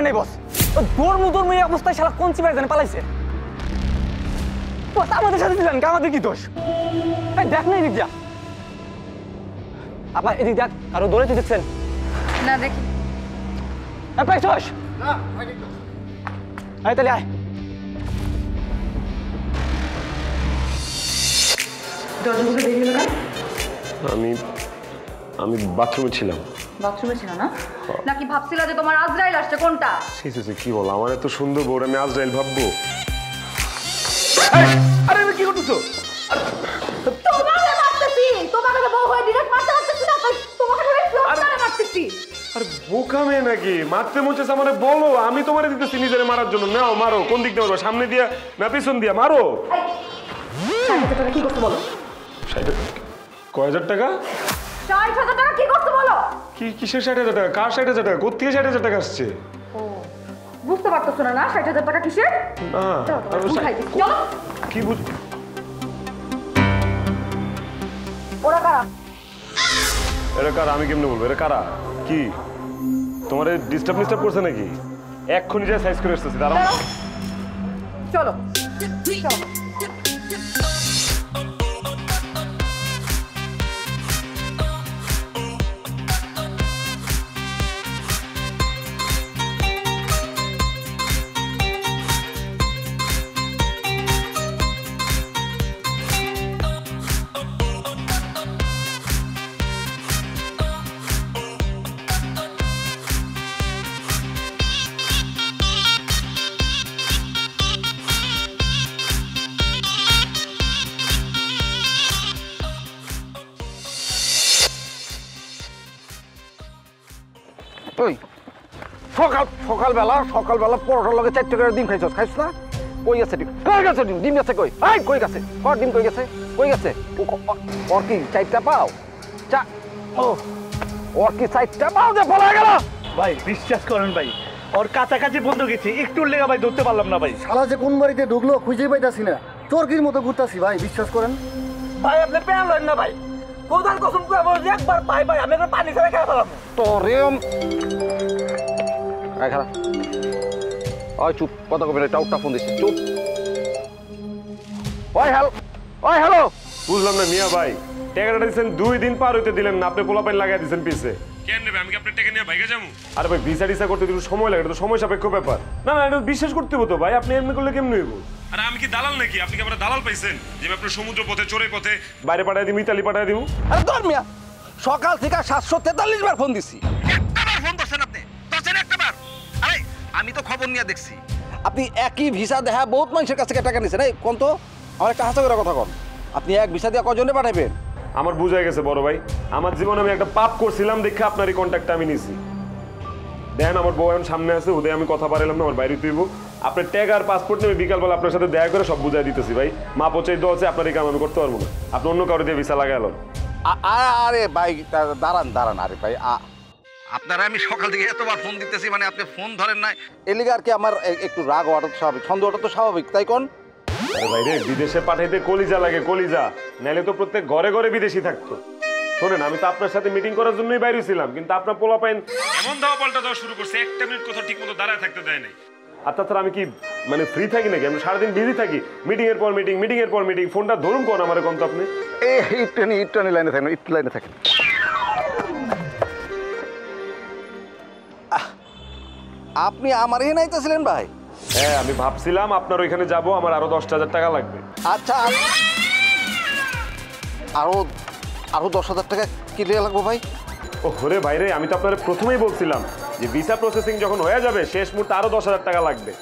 নাই বস। দৌড়মু এই অবস্থায় শালা কোন চিপায় জানে পালাইছে। বস আমাদের সাথে দিলেন, আমাদের কি দোষ? দেখ না এদিক যা। আপা এদিক দেখ, কারো দৌড়াইতে দেখছেন? না দেখি। পাইছস? না, আয় তাহলে আয়। দরজাগুলো দেখলি না? আমি বাথরুমে ছিলাম। বাথরুমে ছিল না? নাকি ভাবছিলা যে তোমার আজরাইল আসছে কোনটা? কি বল, আমার এত সুন্দর বউ আমি আজরাইল ভাববো? আরে আমি কি করতেছো? তোমাকে মারতেছি, তোমাকে বউ হয়ে ডিরেক্ট মারতে পারতেছি না, তোমাকে ধরে ফ্লোরে মারতেছি। আরে বোকা মেয়ে নাকি? মারতে মরতেছ আমারে বলো, আমি তোমারে দিতেছি নিজেরে মারার জন্য। নাও মারো। কোন দিক দিয়ে মারো? সামনে দিয়া না পিছন দিয়া? মারো। 60,000 টাকা কি করতে বলো? 60,000 টাকা? 60,000 টাকা কি করতে বলো? কিসের 60,000 টাকা? কার 60,000 টাকা? কোত্থেকে 60,000 টাকা আসছে? ও বুঝতে পারতেছ না? 60,000 টাকা কিসের? চলো। কি বুঝ? ওরা কারা? এরা কারা? আমি কেমনে বলবো এরা কারা? কি তোমার ডিস্টার্ব করছে নাকি? এক্ষুনি যা সাইজ করে এসেছি। দাঁড়াও। চলো চলো। ওই সকালবেলা পরোটার লগে 4 টাকার ডিম খাইছস? খাইছ না? কই গেছে ডিম? কই গেছে ডিম? ডিম গেছে কই? এই কই গেছে? কর ডিম কই গেছে? কই গেছে? ওর কি 4টা পাও? ওর কি 4টা পাও যে পড়ে গেল? ভাই বিশ্বাস করেন ভাই, ওর কাছাকাছি বন্ধ গেছে, একটু লেগা ভাই ধরতে পারলাম না ভাই। শালা যে কোন বাড়িতে ঢুকলো খুঁজেই পাইতাছি না, চোরকির মতো ঘুরতাছি ভাই, বিশ্বাস করেন। ভাই আপনি পেন লইন না ভাই, কোদাল কসম করে বল যে একবার পাই ভাই আমি একবার পানি ছেড়ে খেয়ে ফেলাম তোরে। আয় খারাপ। ওই চুপ, কথা কবে না, টাউটটা ফোন দিছি, চুপ। ওই হ্যালো। বুঝলাম না মিয়া ভাই, টাকাটা দিচ্ছেন 2 দিন পার হইতে দিলেন না, আপনি পোলাপাইন লাগাই দিচ্ছেন পিছে। কেন নেবে? আমি কি আপনার টাকা নিয়ে ভাইগে যাবো? আরে ভাই ভিসা টিসা করতে একটু সময় লাগে, এটা তো সময় সাপেক্ষ ব্যাপার। না এটা বিশ্বাস করতে হতো ভাই, আপনি এমনি করলে কেমন হইব? আরে আমি কি দালাল নাকি? আপনি কি আমরা দালাল পাইছেন যে আপনার সমুদ্র পথে চোরে পথে বাইরে পাঠায় দিই, ইতালি পাঠায় দিব? আরে ধর মিয়া, সকাল থেকে 743 বার ফোন দিছি। একটাবার ফোন করছেন আপনি? করছেন একটাবার? আরে আমি তো খবর নিয়ে দেখছি আপনি একই ভিসা দেখা বহুত মানুষের কাছ থেকে টাকা নিছেন। এই কোন তো আমার একটা হাসা করে কথা কন, আপনি এক ভিসা দিয়ে কজনে পাঠাবেন? আমার বুঝাই গেছে বড় ভাই, আমার জীবনে আমি একটা পাপ করছিলাম দেখে আপনার এই কন্ট্যাক্টটা আমি নিছি। দেখেন আমার বউ এখন সামনে আছে, ওদের আমি কথা পারলাম না, আমার বাইরে তুইব। আপনার ট্যাগ আর পাসপোর্ট নিয়ে বিকালবেলা আপনার সাথে দেখা করে সব বুঝাই দিতেছি ভাই। মা পচাই দেওয়া আছে, আপনার এই কাম আমি করতে পারবো না। আপনি অন্য কারো দিয়ে ভিসা লাগাইলেন। আরে ভাই দাঁড়ান। আরে ভাই আপনারা আমি সকাল থেকে এতবার ফোন দিতেছি, মানে আপনি ফোন ধরেন না। এলিগে আর কি আমার একটু রাগ হওয়াটা তো স্বাভাবিক, ছন্দ হওয়াটা তো স্বাভাবিক, তাই কোন? আরে ভাই রে, বিদেশে পাঠাইতে কলিজা লাগে, কলিজা নাইলে তো প্রত্যেক ঘরে ঘরে বিদেশি থাকতো। শোনেন, আমি তো আপনার সাথে মিটিং করার জন্যই বাইরে ছিলাম, কিন্তু আপনার পোলাপাইন এমন দাওয়া পাল্টা দেওয়া শুরু করছে, একটা মিনিট কোথাও ঠিক মতো দাঁড়ায় থাকতে দেয় নাই। আর তাছাড়া আমি কি মানে ফ্রি থাকি নাকি? আমি সারাদিন বিজি থাকি, মিটিং এর পর মিটিং, ফোনটা ধরুন কোন আমার কোন তো আপনি। একটু লাইনে থাকেন। আপনি আমার এখানে আইতেছিলেন ভাই? হ্যাঁ, আমি ভাবছিলাম আপনার ওইখানে যাব, আমার আরো 10,000 টাকা লাগবে। আচ্ছা, আরো 10,000 টাকা কি লাগবে ভাই? ও হরে ভাই রে, আমি তো আপনার প্রথমেই বলছিলাম যে ভিসা প্রসেসিং যখন হয়ে যাবে শেষ মুহূর্তে আরো 10,000 টাকা লাগবে।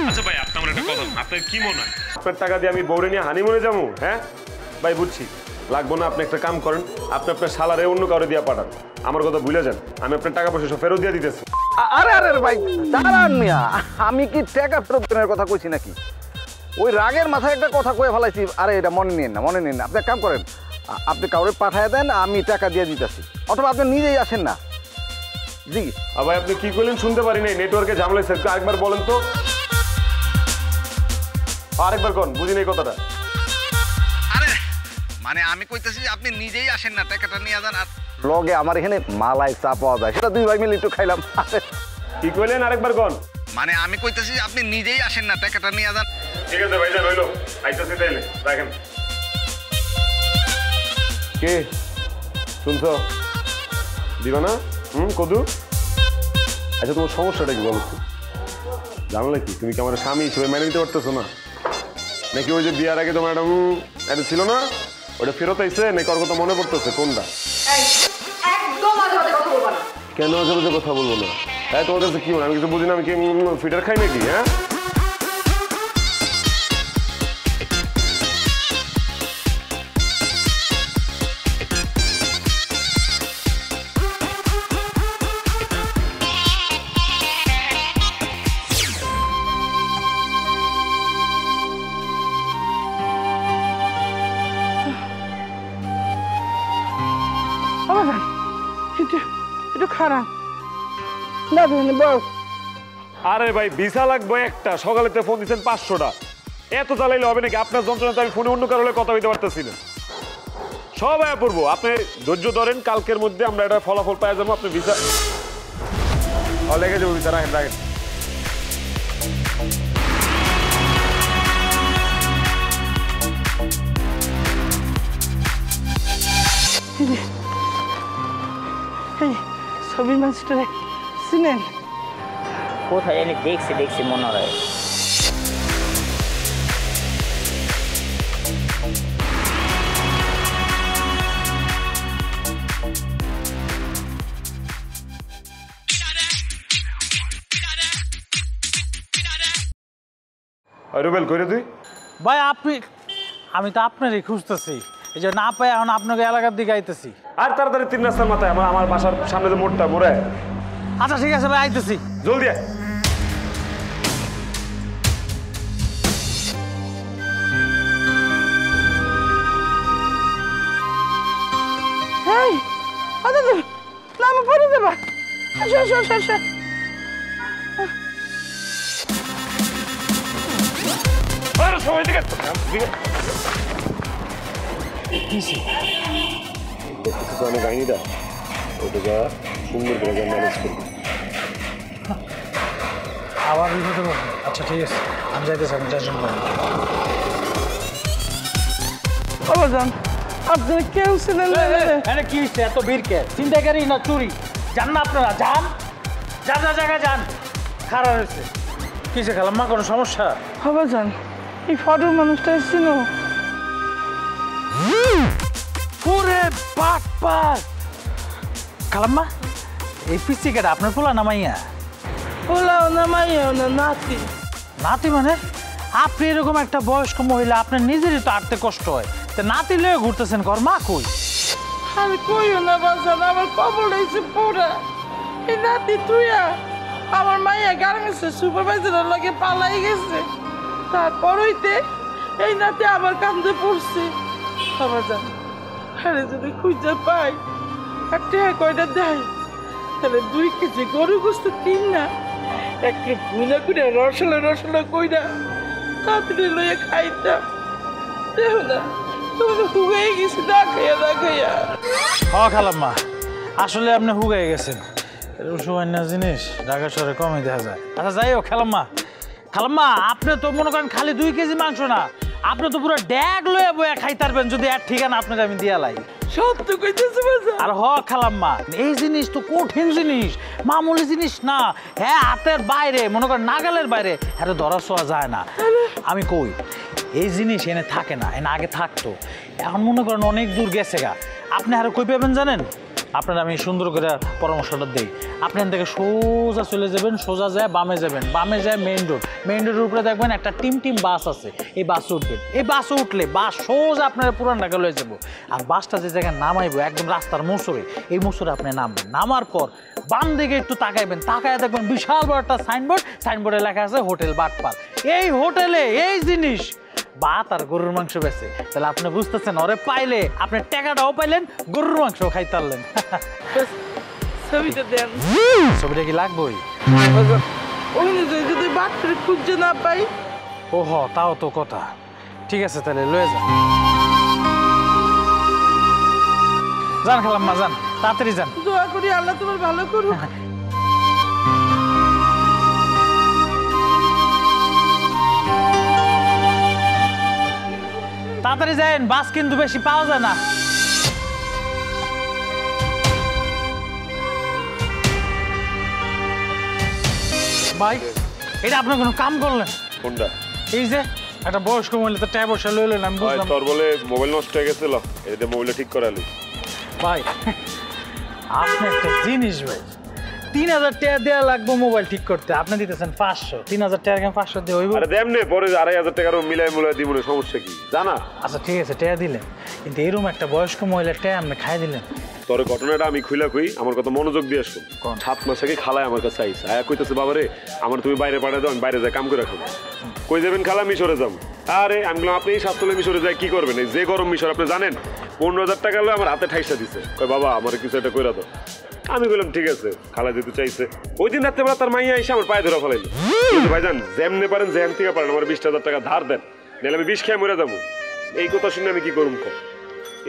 আচ্ছা ভাই, আপনার একটা কথা, আপনার কি মনে হয় আপনার টাকা দিয়ে আমি বউরে নিয়ে হানিমুনে যাবো? হ্যাঁ ভাই, বুঝছি লাগবো না। আপনি একটা কাম করেন, আপনি আপনার শালারে অন্য কাউরে দিয়ে পাঠান, আমার কথা ভুলে যান। আমি আপনার টাকা পয়সা সব ফেরত দিয়ে দিতেছি। আরে ভাই দাঁড়ান মিয়া, আমি কি টাকা ফেরত দেওয়ার কথা কইছি নাকি? ওই রাগের মাথায় একটা কথা কয়ে ফেলাইছি। আরে এটা মনে নিন না। আপনি এক কাম করেন, আপনি কাউরে পাঠায় দেন, আমি টাকা দিয়ে দিতেছি, অথবা আপনি নিজেই আসেন না। জি ভাই, আপনি কি করলেন শুনতে পারি নাই, নেটওয়ার্কে ঝামেলা হয়েছে, আরেকবার বলেন তো, আরেকবার কোন বুঝি নাই কথাটা। আরে মানে আমি কইতেছি আপনি নিজেই আসেন না, টাকাটা নিয়ে যান। আর লগে আমার এখানে মালাই চা পাওয়া যায়, সেটা 2 ভাই মিলে একটু খাইলাম। কি কইলেন আরেকবার কোন? মানে আমি কইতেছি আপনি নিজেই আসেন না, টাকাটা নিয়ে যান। ঠিক আছে ভাইজান, হইলো, আইতাছি তাইলে, রাখেন। কে শুনছো? দিবা না? কদু, আচ্ছা তোমার সমস্যাটা কি বলো? জানলে কি তুমি কি আমার স্বামী হিসেবে মেনে নিতে পারতেছো না? নাকি ওই যে বিয়ার আগে তোমার একটা ছিল না, ওটা ফেরত আইছে নাকি ওর কথা মনে পড়তেছে? কোনটা? একদম আজে বাজে কথা বলবা না। কেন আজে বাজে কথা বলবো না? হ্যাঁ তোমার কাছে কি মনে, আমি কিছু বুঝি না, আমি কি ফিটার খাই নাকি? হ্যাঁ একটু খারাপ না বস। আরে ভাই ভিসা লাগবে একটা, সকালেতে ফোন দিচ্ছেন 500টা, এত চালাইলে হবে নাকি? আপনার যন্ত্রণাতে আমি ফোনে অন্য কারো হলে কথা বলতে পারতেছি না। সব আয়া পড়বো, আপনি ধৈর্য ধরেন, কালকের মধ্যে আমরা এটা ফলাফল পাই যাবো। আপনি ভিসা লেগে যাবো, ভিসা রাখেন রাখেন। ছবি মাস্টারে চিনেন? কোথায় জানি দেখছি মনে হয়। রুবেল কইরে তুই? ভাই আমি তো আপনারই খুঁজতেছি, এই যে না পাই এখন আপনাকে এলাকার দিকে আইতেছি। আর তাড়াতাড়ি 3 রাস্তার মাথায় আমার বাসার সামনে যে মোড়টা মোড়ে। আচ্ছা ঠিক আছে ভাই, আইতেছি জলদি আয়। হেই আচ্ছা না আমি পড়ে যাবা। আসো আসো আসো আসো। আরে সবাই দিকে কাহিনীটা ওটা সুন্দর করে ম্যানেজ করবি। আবার বিপদে পড়বো। আচ্ছা ঠিক আছে, আমি যাইতেছি, আমি টেনশন করি না। বাবাজান আপনি কেউ ছিলেন না? এখানে কি হচ্ছে এত ভিড় কে? ছিনতাইকারী না চুরি? যান না আপনারা, যান যা যা জায়গায় যান। খারাপ হয়েছে কিসে খালাম্মা, কোনো সমস্যা? বাবাজান এই ফটোর মানুষটা ছিল। ওরে বাট বাট, খালাম্মা এই পিসিকাটা আপনার পোলা নামাইয়া? ওলাও না মাইয়াও না, নাতি। নাতি মানে? আপনি এরকম একটা বয়স্ক মহিলা, আপনার নিজেরই তো আটতে কষ্ট হয়, তা নাতি লয়ে ঘুরতেছেন, ঘর মা কই? আর কইও না বাজান, আমার কবর হয়েছে পুরা। এই নাতি তুইয়া আমার মাইয়া গার্মেন্টসের সুপারভাইজারের লগে পালাই গেছে, তারপর হইতে এই নাতি আমার কান্দে পড়ছে। বাবাজান আরে যদি খুঁজে পাই একটা কয়টা দেয়, তাহলে 2 কেজি গরু গোস্ত কিন না একটা ভুনা করে রসলা কইরা তাড়াতাড়ি লইয়া খাইতাম। দেখো না তুমি হুয়ে গেছি না খাইয়া। হ্যাঁ খালাম্মা, আসলে আপনি হুগাই গেছেন, সামান্য জিনিস ঢাকা শহরে কমই দেখা যায়। আচ্ছা যাই হোক খালাম্মা আপনি তো মনে করেন খালি 2 কেজি মাংস না, আপনি তো পুরো ড্যাগ লয়ে বয়া খাইতারবেন যদি আর ঠিকানা আপনাকে আমি দিয়া লাই। সত্য কইতেছে বাজান। আর খালাম্মা এই জিনিস তো কঠিন জিনিস, মামুলি জিনিস না। হ্যাঁ হাতের বাইরে, মনে করেন নাগালের বাইরে, হ্যাঁ ধরা ছোঁয়া যায় না। আমি কই এই জিনিস এনে থাকে না, এনে আগে থাকতো, এখন মনে করেন অনেক দূর গেছে গা। আপনি আরো কই পাবেন জানেন? আপনার আমি সুন্দর করে পরামর্শটা দিই। আপনি এখান থেকে সোজা চলে যাবেন, সোজা যায় বামে যাবেন, বামে যায় মেইন রোডের উপরে দেখবেন একটা টিম বাস আছে, এই বাসে উঠবেন। এই বাসে উঠলে বাস সোজা আপনার পুরান ঢাকা লয়ে যাবো। আর বাসটা যে জায়গায় নামাইবো একদম রাস্তার মোচরে, এই মোচরে আপনি নামবেন। নামার পর বাম দিকে একটু তাকাইবেন, তাকায় দেখবেন বিশাল বড় একটা সাইনবোর্ডে লেখা আছে হোটেল বাটপার। এই হোটেলে এই জিনিস ভাত আর গরুর মাংস বেছে। তাহলে আপনি বুঝতেছেন, ওরে পাইলে আপনি টাকাটাও পাইলেন, গরুর মাংস খাইতে পারলেন। ছবিটা দেন। ছবিটা কি লাগবেই? ওখানে যদি বাচ্চারা খুঁজে না পাই। ওহ তাও তো কথা। ঠিক আছে তাহলে লয়ে যান খালাম্মা, যান তাড়াতাড়ি যান। দোয়া করি আল্লাহ তোমার ভালো করুক। তাড়াতাড়ি যান, বাস কিন্তু বেশি পাওয়া যায় না। ভাই এটা আপনি কোনো কাম করলেন? কোনটা? এই যে একটা বয়স্ক মহিলা তো ট্যাব বসে লইলেন, আমি বুঝলাম। তোর বলে মোবাইল নষ্ট হয়ে গেছিল, এটা মোবাইলটা ঠিক করালি। ভাই আপনি একটা জিনিস ভাই, 3000 টাকা দেওয়া লাগবে মোবাইল ঠিক করতে, আপনি দিতেছেন 500। 3000 টাকা 500 দিয়ে হইব? আরে দেমনে পরে 2500 টাকার মিলাই মুলাই দিব না, সমস্যা কি জানা? আচ্ছা ঠিক আছে, টাকা দিলেন, কিন্তু এরকম একটা বয়স্ক মহিলার টাকা আপনি খাই দিলেন। তোর ঘটনাটা আমি খুইলা কই, আমার কথা মনোযোগ দিয়ে শুন। 7 মাস আগে খালায় আমার কাছে আইসা আয়া কইতেছে, বাবারে আমার তুমি বাইরে পাঠিয়ে দাও, আমি বাইরে যাই কাম করে খাবো। কই যাবেন খালা? মিশরে যাবো। আরে আমি বললাম আপনি এই স্বাস্থ্য মিশরে যাই কি করবেন? এই যে গরম মিশর আপনি জানেন, 15000 টাকা হলো আমার হাতে ঠাইসা দিছে। কই বাবা আমার কিছু একটা কইরা দাও। আমি বললাম ঠিক আছে, খালা যেতে চাইছে। ওই দিন রাত্রেবেলা তার মাইয়া এসে আমার পায়ে ধরে ফেলাইলো, ভাইজান যেমনে পারেন যেমন থেকে পারেন আমার 20,000 টাকা ধার দেন, নাহলে আমি বিষ খেয়ে মরে যাবো। এই কথা শুনে আমি কি করুম?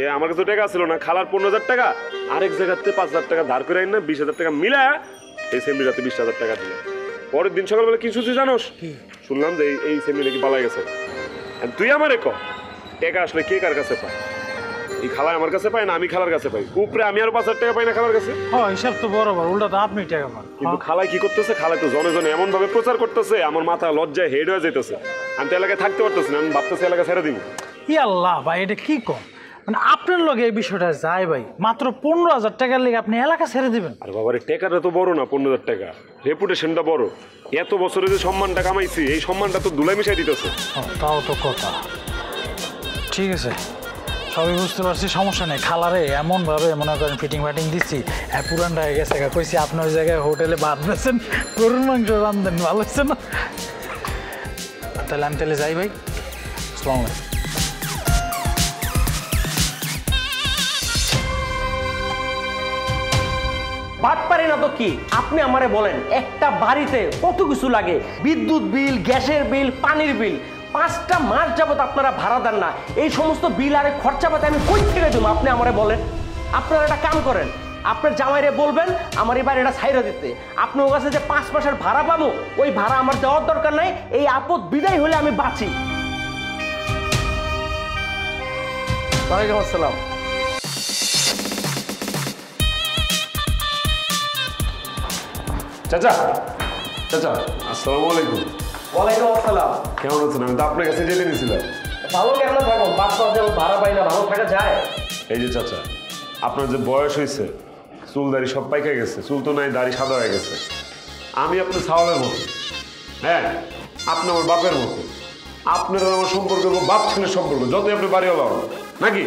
এ আমার কাছে টাকা ছিল না, খালার 15,000 টাকা আরেক জায়গাতে 5,000 টাকা ধার করে আইন না, 20,000 টাকা মিলা এই সেমি রাতে 20,000 টাকা দিল। পরের দিন সকালবেলা কি শুনছি জানোস? শুনলাম যে এই সেমি নাকি পালাই গেছে। তুই আমারে ক টাকা আসলে কে কার কাছে পায়? এই খালা আমার কাছে পায় না আমি খালার কাছে পাই, উপরে আমি আরো 5,000 টাকা পাই না খালার কাছে। হ্যাঁ হিসাব তো বরাবর, উল্টা তো আপনি টাকা পান। কিন্তু খালায় কি করতেছে? খালায় তো জনে জনে এমন ভাবে প্রচার করতেছে, আমার মাথা লজ্জায় হেড হয়ে যেতেছে। আমি তো এলাকায় থাকতে পারতেছি না, আমি ভাবতেছি এলাকা ছেড়ে দিব। ই আল্লাহ ভাই, এটা কি কম? মানে আপনার লগে এই বিষয়টা যায় ভাই, মাত্র 15,000 টাকার লেগে আপনি এলাকা ছেড়ে দিবেন? আর বাবার টাকাটা তো বড় না, 15,000 টাকা রেপুটেশনটা বড়। এত বছরে যে সম্মানটা কামাইছি, এই সম্মানটা তো ধুলাই মিশাই দিতেছে। তাও তো কথা। ঠিক আছে সবই বুঝতে পারছি, সমস্যা নেই। খালারে এমনভাবে মনে করেন ফিটিং ফাটিং দিচ্ছি, হ্যাঁ পুরানটা হয়ে গেছে। কইছি আপনার জায়গায় হোটেলে ভাত দিয়েছেন, গরুর মাংস রান্ধেন, ভালো হচ্ছে না? তাহলে আমি তাহলে যাই ভাই, আসসালামু আলাইকুম। বাট পারি না তো কি? আপনি আমারে বলেন একটা বাড়িতে কত কিছু লাগে, বিদ্যুৎ বিল, গ্যাসের বিল, পানির বিল, 5টা মাস যাবত আপনারা ভাড়া দেন না। এই সমস্ত বিল আর খরচা পাতে আমি কই থেকে দেবো? আপনি আমারে বলেন। আপনারা একটা কাম করেন, আপনার জামাইরে বলবেন আমার এই বাড়িটা ছাইরা দিতে। আপনার কাছে যে 5 মাসের ভাড়া পাবো, ওই ভাড়া আমার দেওয়ার দরকার নাই। এই আপদ বিদায় হলে আমি বাঁচি। ওয়ালাইকুম আসসালাম। চাচা চাচা আসসালামু আলাইকুম। ওয়ালাইকুম আসসালাম। কেমন আছেন? আমি তো আপনার কাছে জেনে নিয়েছিলাম। ভালো কেন থাকো? 5 মাস যাবত ভাড়া পাই না, ভালো থাকা যায়? এই যে চাচা, আপনার যে বয়স হয়েছে, চুল দাড়ি সব পাইকে গেছে, চুল তো নাই, দাড়ি সাদা হয়ে গেছে। আমি আপনার ছাওয়ালের মতো, হ্যাঁ আপনি আমার বাপের মতো। আপনার আমার সম্পর্ক বাপ ছেলের সম্পর্ক, যতই আপনি বাড়িওয়ালা হন নাকি।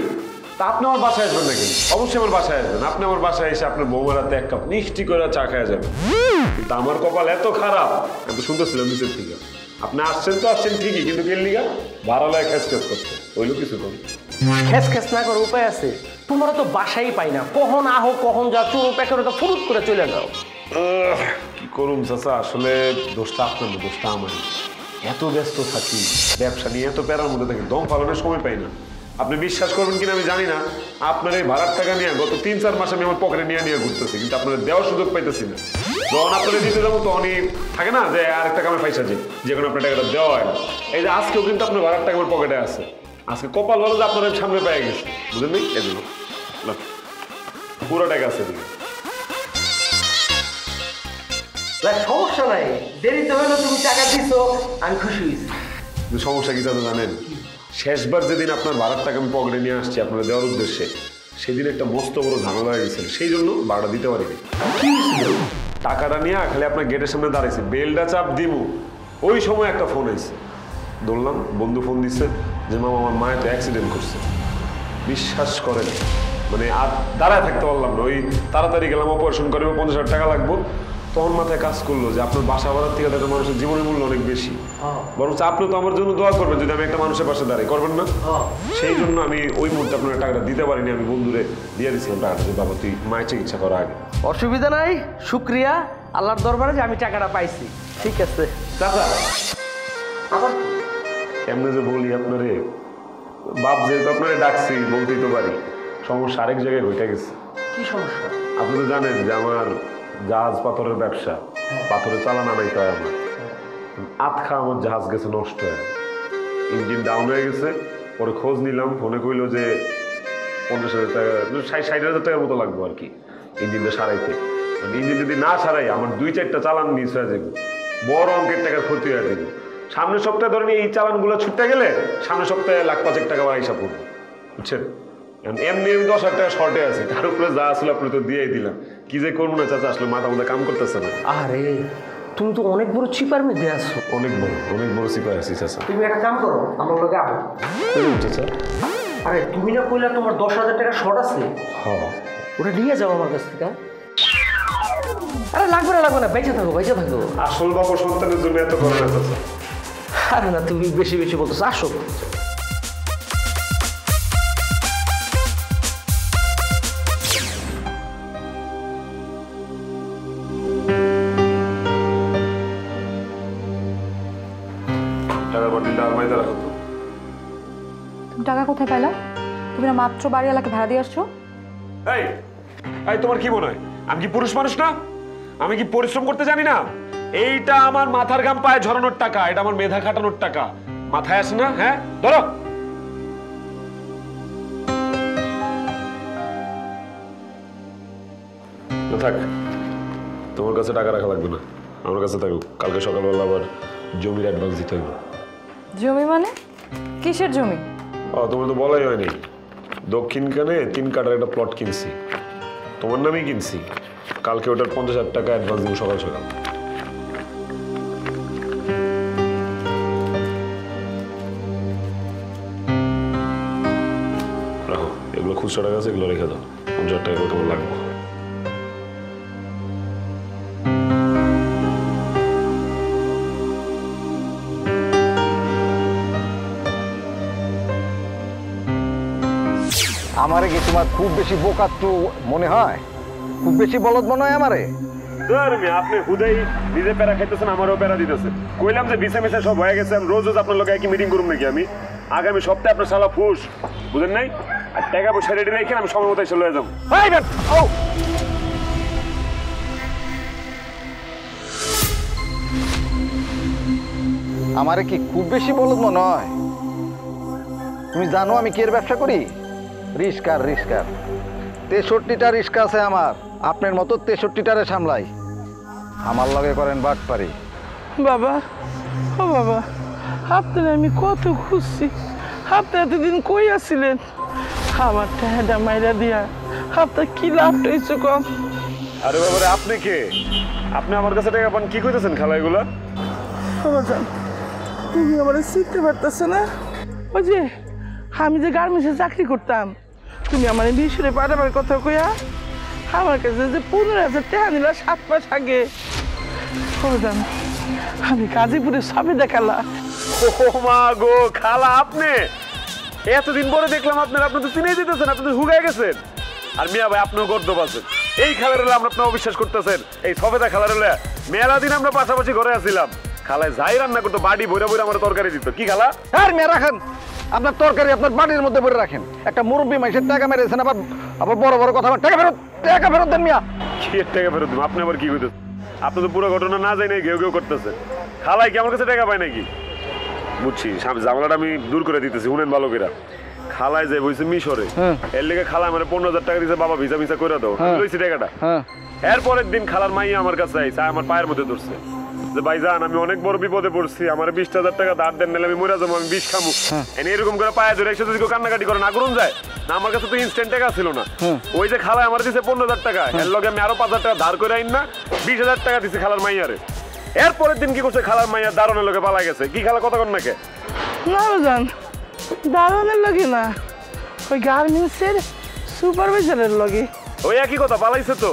তা আপনি আমার বাসায় আসবেন নাকি? অবশ্যই আমার বাসায় আসবেন। আপনি আমার বাসায় এসে আপনার বৌমার হাতে 1 কাপ মিষ্টি করে চা খাওয়া যাবে। কিন্তু আমার কপাল এত খারাপ, আমি তো শুনতেছিলাম নিচের থেকে আপনি আসছেন তো আসছেন ঠিকই, কিন্তু গেলিগা ভাড়া লাগে খেস খেস করতে, হইলো কিছু কম। খেস খেস না করার উপায় আছে? তোমরা তো বাসাই পাই না, কখন আহো কখন যা, চুরু প্যাকেট তো ফুরুত করে চলে যাও। কি করুন চাচা, আসলে দোষটা আপনার না, দোষটা আমার। এত ব্যস্ত থাকি, ব্যবসা নিয়ে এত প্যারার মধ্যে থাকি, দম ফালানোর সময় পাই না। আপনি বিশ্বাস করবেন কিনা আমি জানি না, আপনার এই ভাড়ার টাকা নিয়ে গত 3-4 মাস আমি আমার পকেটে নিয়ে ঘুরতেছি, কিন্তু আপনার দেওয়ার সুযোগ পাইতেছি না। যখন আপনারা দিতে যাবো তখনই থাকে না যে আরেকটা কামে পয়সা দিই, যে কোনো আপনার টাকাটা দেওয়া হয় না। এই যে আজকেও কিন্তু আপনার ভাড়ার টাকা আমার পকেটে আছে। আজকে কপাল ভালো যে আপনার সামনে পেয়ে গেছে, বুঝলেন নি? এই জন্য পুরো টাকা আছে দিকে। সমস্যা নাই, দেরিতে হইলো তুমি টাকা দিছো, আমি খুশি হয়েছি। সমস্যা কি তাহলে জানেন? শেষবার যেদিন আপনার ভাড়ার টাকা আমি পকেটে নিয়ে আসছি আপনারা দেওয়ার উদ্দেশ্যে, সেদিন একটা মস্ত বড় ঝামেলা হয়ে গেছিল, সেই জন্য ভাড়া দিতে পারিনি। টাকাটা নিয়ে খালি আপনার গেটের সামনে দাঁড়াইছি, বেলটা চাপ দিমু, ওই সময় একটা ফোন এসেছে। ধরলাম, বন্ধু ফোন দিচ্ছে যে মামা আমার মায়ের তো অ্যাক্সিডেন্ট করছে। বিশ্বাস করেন মানে আর দাঁড়ায় থাকতে পারলাম না, ওই তাড়াতাড়ি গেলাম, অপারেশন করে 50,000 টাকা লাগবো। তখন মাথায় কাজ করলো যে আপনার বাসা ভাড়ার থেকে একটা মানুষের জীবনের মূল্য অনেক বেশি, বরং আপনি তো আমার জন্য দোয়া করবেন যদি আমি একটা মানুষের পাশে দাঁড়াই, করবেন না? সেই জন্য আমি ওই মুহূর্তে আপনার টাকাটা দিতে পারিনি, আমি বন্ধুরে দিয়ে দিচ্ছিলাম টাকাটা যে বাবা তুই মায়ের চিকিৎসা করা আগে। অসুবিধা নাই, শুক্রিয়া আল্লাহর দরবারে যে আমি টাকাটা পাইছি। ঠিক আছে চাচা, এমনি যে বলি আপনারে, বাপ যেহেতু আপনারে ডাকছি বলতেই তো পারি, সমস্যা আরেক জায়গায় ঘটে গেছে। কি সমস্যা? আপনি তো জানেন যে আমার জাহাজ পাথরের ব্যবসা, পাথরের চালান আনাইতে হয় আমার। আতখা আমার জাহাজ গেছে নষ্ট হয়ে, ইঞ্জিন ডাউন হয়ে গেছে, পরে খোঁজ নিলাম, ফোনে কইলো যে 50,000 টাকা 60,000 টাকার মতো লাগবে আর কি ইঞ্জিনটা সারাইতে। ইঞ্জিন যদি না সারাই আমার 2-4টা চালান মিস হয়ে যাবে, বড় অঙ্কের টাকার ক্ষতি হয়ে যাবে। সামনের সপ্তাহে ধরেন এই চালানগুলো ছুটতে গেলে সামনের সপ্তাহে 1,05,000 টাকা আমার হিসাব করবো, বুঝছেন? এমনি আমি 10,000 টাকা শর্টে আছি, তার উপরে যা আসলে আপনি তো দিয়েই দিলাম। কি যে করবো না চাচা, আসলে মাথা মাথা কাম করতেছে না। আরে তুমি তো অনেক বড় চিপার মধ্যে আছো। অনেক বড় সিপাই আছি চাচা। তুমি একটা কাম করো, আমার লগে আও। চাচা আরে তুমি না কইলা তোমার 10,000 টাকা শর্ট আছে? হ্যাঁ, ওটা নিয়ে যাও আমার কাছ থেকে। আরে লাগবে না, বেঁচে থাকো। আসল বাবা সন্তানের জন্য এত করে না চাচা। আরে না, তুমি বেশি বলতেছো। আসো। টাকার বান্ডিলটা আলমারিতে রাখো তো। তুমি টাকা কোথায় পাইলা? তুমি না মাত্র বাড়িওয়ালাকে ভাড়া দিয়ে আসছো? এই তোমার কি মনে হয় আমি কি পুরুষ মানুষ না? আমি কি পরিশ্রম করতে জানি না? এইটা আমার মাথার ঘাম পায়ে ঝরানোর টাকা, এটা আমার মেধা খাটানোর টাকা। মাথায় আসে না? হ্যাঁ, ধরো। থাক, তোমার কাছে টাকা রাখা লাগবে না, আমার কাছে থাকুক। কালকে সকালবেলা আবার জমির অ্যাডভান্স দিতে হবে। জমি মানে? কিসের জমি? তোমার তো বলাই হয়নি, দক্ষিণ কানে 3 কাঠার একটা প্লট কিনছি, তোমার নামেই কিনছি। কালকে ওটার 50,000 টাকা অ্যাডভান্স দিব সকাল সকাল। রাখো, এগুলো খুচরা টাকা আছে, এগুলো রেখে দাও। 50,000 টাকা করে তোমার লাগবে। আমারে কি তোমার খুব বেশি বোকাচ্চু মনে হয়? খুব বেশি বলদ মনে হয় আমারে? আপনি হুদাই নিজে প্যারা খাইতেছেন, আমারও প্যারা দিতেছেন। কইলাম যে ভিসা মিসা সব হয়ে গেছে, আমি রোজ আপনার লোক একই মিটিং করুন নাকি? আমি আগামী সপ্তাহে আপনার সালা ফুস, বুঝেন নাই? আর টাকা পয়সা রেডি রেখে আমি সময় মতো এসে লয়ে যাবো। আমারে কি খুব বেশি বলদ মনে হয়? তুমি জানো আমি কি এর ব্যবসা করি? রিস্কার 63টা রিস্কা আছে আমার, আপনার মতো 63টারে সামলাই। আমার লগে করেন বাটপারি। বাবা, ও বাবা, আপনার আমি কত খুঁজছি, আপনি এতদিন কই আছিলেন? আমার টাকাটা মাইরা দিয়া আপনার কি লাভ হয়েছে কম? আরে বাবারে, আপনি কে? আপনি আমার কাছে টাকা পান কি কইতেছেন খালা এগুলা? তুমি আমার শিখতে পারতেছো না? ওই যে আমি যে গার্মেন্টসে চাকরি করতাম, তুমি আমার মিশরে পাঠাবার কথা কইয়া আমার কাছে যে 15,000 টাকা নিলা 7 মাস আগে। আমি গাজীপুরে সবে দেখালা। ও মা গো, খালা আপনি এতদিন পরে দেখলাম আপনার, আপনি তো চিনেই দিতেছেন, আপনি তো হুগায় গেছেন। আর মিয়া ভাই, আপনিও গর্দব আছেন। এই খালার হলে আমরা আপনার অবিশ্বাস করতেছেন। এই সবেদা খালার হলে মেলা দিন আমরা পাশাপাশি ঘরে আসছিলাম, খালায় যাই রান্না করতো বাড়ি বইরা আমার তরকারি দিত। কি খালা? আর মেয়ে রাখেন আপনার তরকারি আপনার বাড়ির মধ্যে ভরে রাখেন। একটা মুরব্বী মানুষের টাকা মেরেছেন, আবার বড় কথা। টাকা ফেরত দেন মিয়া। কি টাকা ফেরত দেবো? আপনি আবার কি করতেছেন? আপনি তো পুরো ঘটনা না যাই নাই, ঘেউ করতেছেন। খালাই কি আমার কাছে টাকা পায় নাকি? বুঝছি, ঝামেলাটা আমি দূর করে দিতেছি, শুনেন ভালো করে। খালায় যে বইছে মিশরে, এর লেগে খালা আমার 15,000 টাকা দিয়েছে, বাবা ভিসা মিসা করে দাও, লইছি টাকাটা। এরপরের দিন খালার মাইয়া আমার কাছে আইসা আমার পায়ের মধ্যে ধরছে যে ভাইজান, আমি অনেক বড় বিপদে পড়ছি, আমার 20,000 টাকা ধার দেন, নাহলে আমি মরে যাবো, আমি বিষ খামু। এরকম করে পায়ে ধরে এসে যদি কেউ কান্নাকাটি করে না করুন যায় না। আমার কাছে তো ইনস্ট্যান্ট টাকা ছিল না। ওই যে খালায় আমার দিছে 15,000 টাকা, এর লগে আমি আরো 5,000 টাকা ধার করে আইন না 20,000 টাকা দিছি খালার মাইয়ারে। এরপরের দিন কি করছে, খালার মাইয়া দারোয়ানের লগে পালা গেছে। কি খালা কথা কন নাকি? না জান, দারোয়ানের লগে না, ওই গার্মেন্টসের সুপারভাইজারের লগে। ওই একই কথা, পালাইছে তো।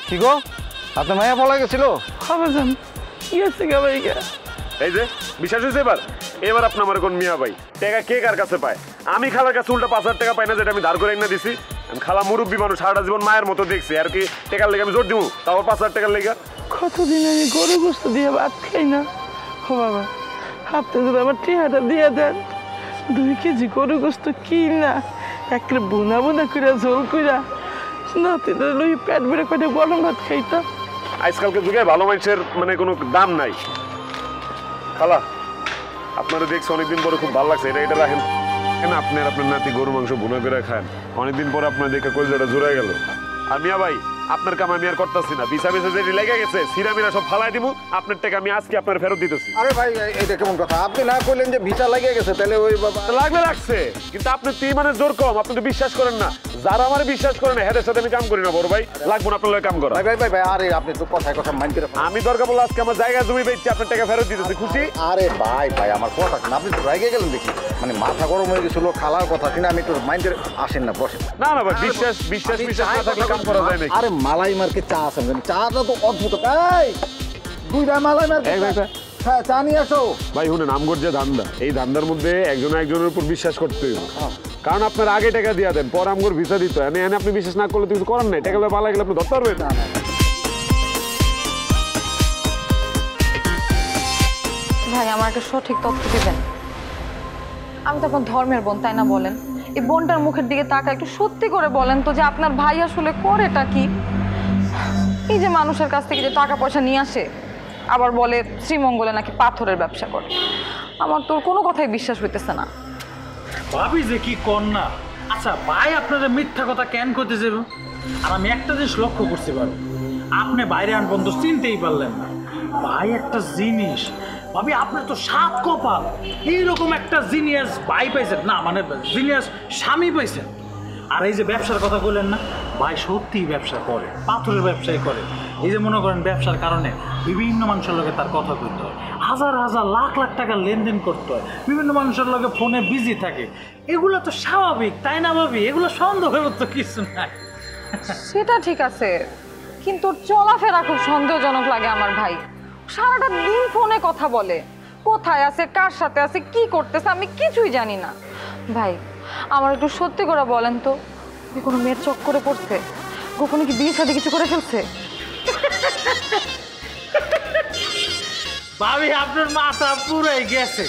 কি গো, আপনার মাইয়া পলা গেছিল? হবে জান, কি হচ্ছে গা ভাই? এই যে বিশ্বাস হয়েছে এবার আপনি আমার কোন মিয়া ভাই টাকা কে কার কাছে পায়? আমি খালার কাছে উল্টা 5,000 টাকা পাই না, যেটা আমি ধার করে এনে দিছি। আমি খালা মুরব্বী মানুষ, সারাটা জীবন মায়ের মতো দেখছি, আর কি টাকার লেগে আমি জোর দিব, তাও 5,000 টাকার লেগে। কতদিন আমি গরু গোস্ত দিয়ে ভাত খাই না। ও বাবা, আপনি যদি আমার টিহাটা দিয়ে দেন, 2 কেজি গরু গোস্ত কিনা একটা বুনা করে ঝোল কইরা নাতিদের লই পেট ভরে কয়টা গরম ভাত খাইতাম। আজকালকে যুগে ভালো মানুষের মানে কোনো দাম নাই। খালা, আপনারা দেখছি অনেকদিন পরে, খুব ভালো লাগছে, এটা রাখেন। কেন আপনি আর আপনার নাতি গরু মাংস ভুনা করে খান, অনেকদিন পর আপনার দেখে কলজাটা জোড়া গেল। আর মিয়া ভাই, আপনার কাম আমি আর করতেছি না, বিছা বিছা যে লেগে গেছে সিরামিরা সব ফালাই দিব, আপনার টাকা আমি আজকে আপনার ফেরত দিতেছি। আরে ভাই এটা কেমন কথা? আপনি না কইলেন যে ভিসা লাগিয়ে গেছে, তাহলে ওই বাবা লাগলে লাগছে, কিন্তু আপনি তুই মানে জোর কম, আপনি তো বিশ্বাস করেন না। যারা আমার বিশ্বাস করে না হেদের সাথে আমি কাম করি না বড় ভাই, লাগবো না আপনার লগে কাম করা। ভাই ভাই ভাই ভাই আরে আপনি তো কথায় কথা মাইন্ড করে আমি দরকার বলে আজকে আমার জায়গা জমি বেচছি, আপনার টাকা ফেরত দিতেছি, খুশি? আরে ভাই ভাই আমার কথা শুনুন, আপনি তো রেগে গেলেন দেখি, মানে মাথা গরম হয়ে গেছিল খালার কথা শুনে, আমি একটু মাইন্ডে আসেন না, বসেন। না না ভাই, বিশ্বাস বিশ্বাস বিশ্বাস না থাকলে কাম করা যায় না। আরে মালাই মার্কে চা আছে, চাটা তো অদ্ভুত। এই দুইটা মালাই মার্কে হ্যাঁ চা নিয়ে আসো। ভাই শুনেন, আমগর যে ধান্দা, এই ধান্দার মধ্যে একজন একজনের উপর বিশ্বাস করতে হইব, কারণ আপনার আগে টাকা দিয়া দেন, পর আমগর ভিসা দিতে হয়, এনে আপনি বিশ্বাস না করলে তো কিছু করার নাই, টাকা পালা গেলে আপনি ধরতে পারবেন না। ভাই আমার একটা সঠিক তথ্য দিবেন। আমি তো আপনার ধর্মের বোন, তাই না? বলেন, এই বোনটার মুখের দিকে তাকা, একটু সত্যি করে বলেন তো যে আপনার ভাই আসলে করেটা কি? এই যে মানুষের কাছ থেকে যে টাকা পয়সা নিয়ে আসে, আবার বলে শ্রীমঙ্গলে নাকি পাথরের ব্যবসা করে, আমার তোর কোনো কথাই বিশ্বাস হইতেছে না। ভাবি যে কি কন্যা। আচ্ছা ভাই আপনারা মিথ্যা কথা কেন করতে যাবো? আর আমি একটা জিনিস লক্ষ্য করতে পারবো, আপনি বাইরে আন পর্যন্ত চিনতেই পারলেন না। ভাই একটা জিনিস, ভাবি আপনার তো সাত কপাল, এইরকম একটা জিনিয়াস ভাই পাইছেন, না মানে জিনিয়াস স্বামী পাইছেন। আর এই যে ব্যবসার কথা বললেন না, ভাই সত্যিই ব্যবসা করে, পাথরের ব্যবসায় করে। এই যে মনে করেন ব্যবসার কারণে বিভিন্ন মানুষের লগে তার কথা বলতে হয়, হাজার হাজার লাখ লাখ টাকা লেনদেন করতে হয়, বিভিন্ন মানুষের লগে ফোনে বিজি থাকে। এগুলো তো স্বাভাবিক, তাই না ভাবি? এগুলো সন্দেহের তো কিছু নাই। সেটা ঠিক আছে, কিন্তু চলাফেরা খুব সন্দেহজনক লাগে আমার ভাই। সারাটা দিন ফোনে কথা বলে, কোথায় আছে, কার সাথে আছে, কি করতেছে, আমি কিছুই জানি না। ভাই আমার একটু সত্যি করে বলেন তো, কোনো মেয়ের চক্করে পড়ছে, গোপনে কি বিয়ের সাথে কিছু করে ফেলছে? ভাবি আপনার মাথা পুরাই গেছে।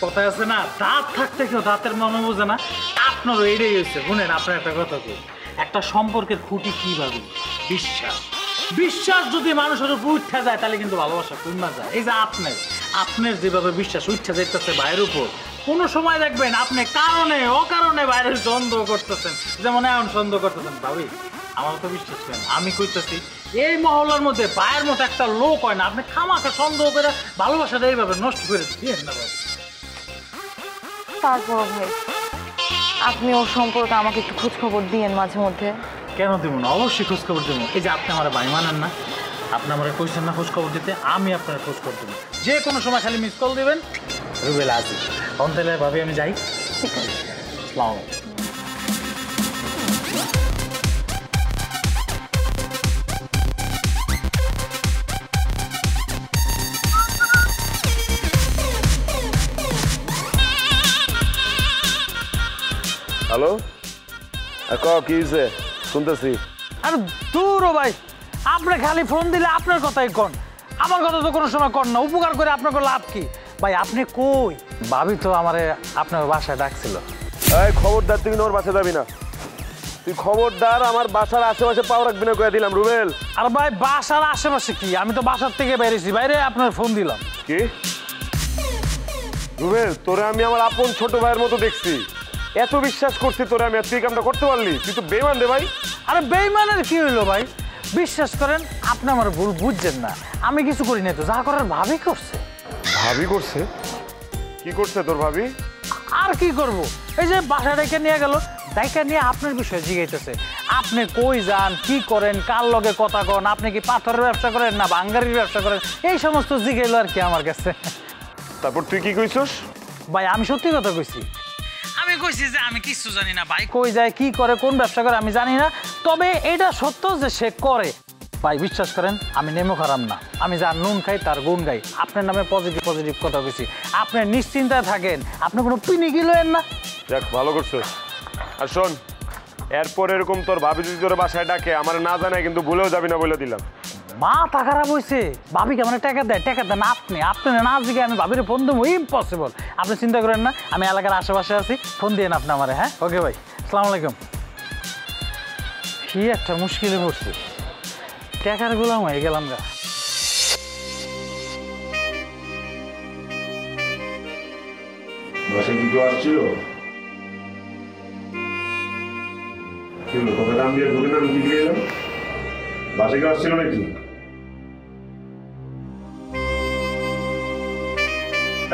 কথা আছে না, দাঁত থাকতে কেউ দাঁতের মনে বোঝে না, আপনারও এটাই হয়েছে। শুনেন আপনার একটা কথা কই, একটা সম্পর্কের খুঁটি কি ভাবি? বিশ্বাস। বিশ্বাস যদি মানুষের উপর উঠা যায় তাহলে কিন্তু ভালোবাসা কমা যায়। এই যে আপনার যেভাবে বিশ্বাস উঠা যাইতেছে ভাইয়ের উপর, কোনো সময় দেখবেন আপনি কারণে অকারণে বাইরের সন্দেহ করতেছেন, যেমন এখন সন্দেহ করতেছেন। ভাবি আমার তো বিশ্বাস করেন, আমি কইতেছি এই মহল্লার মধ্যে ভাইয়ের মতো একটা লোক হয় না। আপনি খামাখা সন্দেহ করে ভালোবাসাটা এইভাবে নষ্ট করে দিয়েন না ভাই। তারপর ভাই আপনি ওর সম্পর্কে আমাকে একটু খোঁজ খবর দিয়েন মাঝে মধ্যে। কেন দিব না, অবশ্যই খোঁজ খবর দেবো। এই যে আপনি আমার ভাই মানেন না, আপনি আমার কইছেন না খোঁজ খবর দিতে, আমি আপনার খোঁজ খবর দেবো। যে কোনো সময় খালি মিস কল দিবেন, রুবেল আজিজ। তখন তাহলে ভাবি আমি যাই। ঠিক আছে, আসসালামু আলাইকুম। হ্যালো, কি হয়েছে? শুনতেছি। আরে দূরও ভাই, আপনি খালি ফোন দিলে আপনার কথাই কন, আমার কথা তো কোনো সময় কন না। উপকার করে আপনাকে লাভ কি ভাই? আপনি কই? ভাবি তো আমারে আপনার বাসায় ডাকছিল। এই খবরদার, তুই ওর বাসায় যাবি না, তুই খবরদার আমার বাসার আশেপাশে পাও রাখবি না, কয়ে দিলাম। রুবেল, আর ভাই বাসার আশেপাশে কি? আমি তো বাসার থেকে বেরিয়েছি, বাইরে আপনার ফোন দিলাম। কি রুবেল, তোরে আমি আমার আপন ছোট ভাইয়ের মতো দেখছি, এত বিশ্বাস করছি তোরে আমি, তুই কামটা করতে পারলি? তুই তো বেইমান রে ভাই। আরে বেইমানের কি হইলো ভাই? বিশ্বাস করেন, আপনি আমার ভুল বুঝছেন না, আমি কিছু করি নাই তো, যা করার ভাবি করছে। ভাবি করছে? কি করছে তোর ভাবি? আর কি করব, এই যে বাসা ডেকে নিয়ে গেল, ডাইকা নিয়ে আপনার বিষয়ে জিজ্ঞাসা, আপনি কই যান, কি করেন, কার লগে কথা কন, আপনি কি পাথরের ব্যবসা করেন না বাঙ্গারির ব্যবসা করেন, এই সমস্ত জিজ্ঞাসা আর কি আমার কাছে। তারপর তুই কি কইছস? ভাই আমি সত্যি কথা কইছি, আমি কইছি যে আমি কিছু জানি না ভাই, কই যায়, কি করে, কোন ব্যবসা করে আমি জানি না, তবে এটা সত্য যে সে করে। ভাই বিশ্বাস করেন, আমি নেমো খারাপ না, আমি যার নুন খাই তার গুণ গাই। আপনার নামে পজিটিভ পজিটিভ কথা কইছি, আপনি নিশ্চিন্তায় থাকেন, আপনি কোনো পিনিকি লয়েন না। দেখ ভালো করছিস। আর শোন, এরপর এরকম তোর ভাবি যদি তোর বাসায় ডাকে, আমার না জানায় কিন্তু ভুলেও যাবি না বলে দিলাম। মাথা খারাপ হয়েছে, ভাবিকে মানে টাকা দেন আপনি না জিগে আমি ভাবির ফোন দেবো, ইম্পসিবল। আপনি চিন্তা করেন না, আমি এলাকার আশেপাশে আছি, ফোন দিয়ে আপনি আমার। হ্যাঁ ওকে ভাই, আসসালামু আলাইকুম। কি একটা মুশকিলে পড়ছি, টাকার গোলাম হয়ে গেলাম গা। বাসায় কি কেউ আসছিল? কি হলো কথা দাম দিয়ে ঢুকে না কি দিয়ে এলাম বাসে কেউ আসছিল নাকি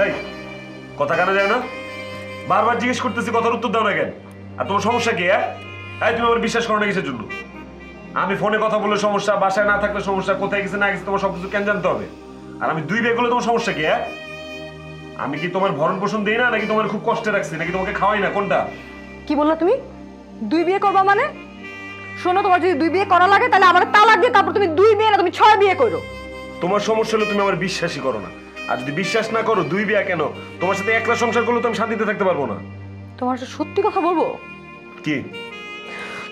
এই কথা কানে যায় না বারবার জিজ্ঞেস করতেছি কথার উত্তর দাও না কেন আর তোমার সমস্যা কি হ্যাঁ এই তুমি আমার বিশ্বাস করো না কিসের জন্য আমি ফোনে কথা বললে সমস্যা বাসায় না থাকলে সমস্যা কোথায় গেছে না গেছে তোমার সবকিছু কেন জানতে হবে আর আমি 2 বিয়ে করলে তোমার সমস্যা কি হ্যাঁ আমি কি তোমার ভরণ পোষণ দেই না নাকি তোমার খুব কষ্টে রাখছি নাকি তোমাকে খাওয়াই না কোনটা কি বললা তুমি 2 বিয়ে করবা মানে শোনো তোমার যদি 2 বিয়ে করা লাগে তাহলে আমার তালাক দিয়ে তারপর তুমি 2 বিয়ে না তুমি 6 বিয়ে করো তোমার সমস্যা হলো তুমি আমার বিশ্বাসই করো না আর যদি বিশ্বাস না করো 2 বিয়ে কেন তোমার সাথে একলা সংসার করলে তো আমি শান্তিতে থাকতে পারবো না তোমার সাথে সত্যি কথা বলবো কি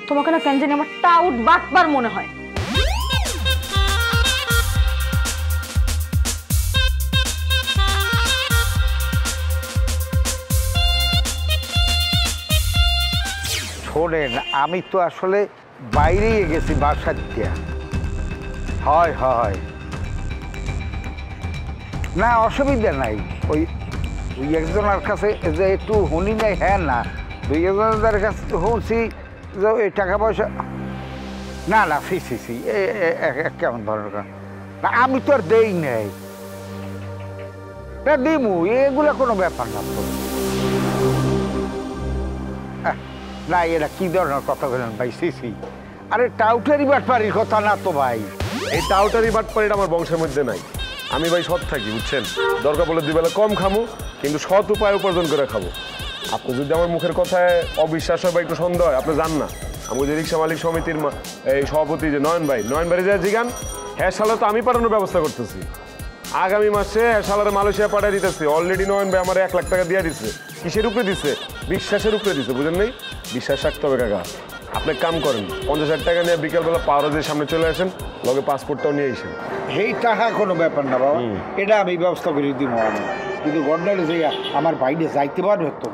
তোমাকে না কেন জানি আমার টাউট বাটবার মনে হয় শোনেন আমি তো আসলে বাইরেই গেছি বাসার দিয়া হয় হয় না অসুবিধা নাই ওই দুই একজনের কাছে যে একটু শুনি নাই হ্যাঁ না দুই একজনের কাছে শুনছি যে এই টাকা পয়সা না না সি সি সি কেমন ধরনের না আমি তো আর দেই নাই না দিমু এগুলো কোনো ব্যাপার না তো না এটা কি ধরনের কথা বলেন ভাই সিসি আরে টাউটারি বাটপারির কথা না তো ভাই এই টাউটারি বাটপারিটা আমার বংশের মধ্যে নাই আমি ভাই সৎ থাকি বুঝছেন দরকার পড়লে 2 বেলা কম খামু কিন্তু সৎ উপায় উপার্জন করে খাবো আপনি যদি আমার মুখের কথায় অবিশ্বাস হয় বা একটু সন্দেহ হয় আপনি জান না আমি যে রিক্সা মালিক সমিতির এই সভাপতি যে নয়ন ভাই যা জিগান হ্যাঁ সালে তো আমি পাঠানোর ব্যবস্থা করতেছি আগামী মাসে হ্যাঁ সালারে মালয়েশিয়া পাঠিয়ে দিতেছি অলরেডি নয়ন ভাই আমার 1 লাখ টাকা দিয়ে দিচ্ছে কিসের উপরে দিচ্ছে বিশ্বাসের উপরে দিচ্ছে বুঝেন নাই বিশ্বাস রাখতে হবে কাকা আপনি কাম করেন 50,000 টাকা নিয়ে বিকেলবেলা পাওয়ারের সামনে চলে আসেন লগে পাসপোর্টটাও নিয়ে আসেন এই টাকা কোনো ব্যাপার না বাবা এটা আমি ব্যবস্থা করে দিব আমি কিন্তু গন্ডালে যে আমার বাইরে যাইতে পারবে তো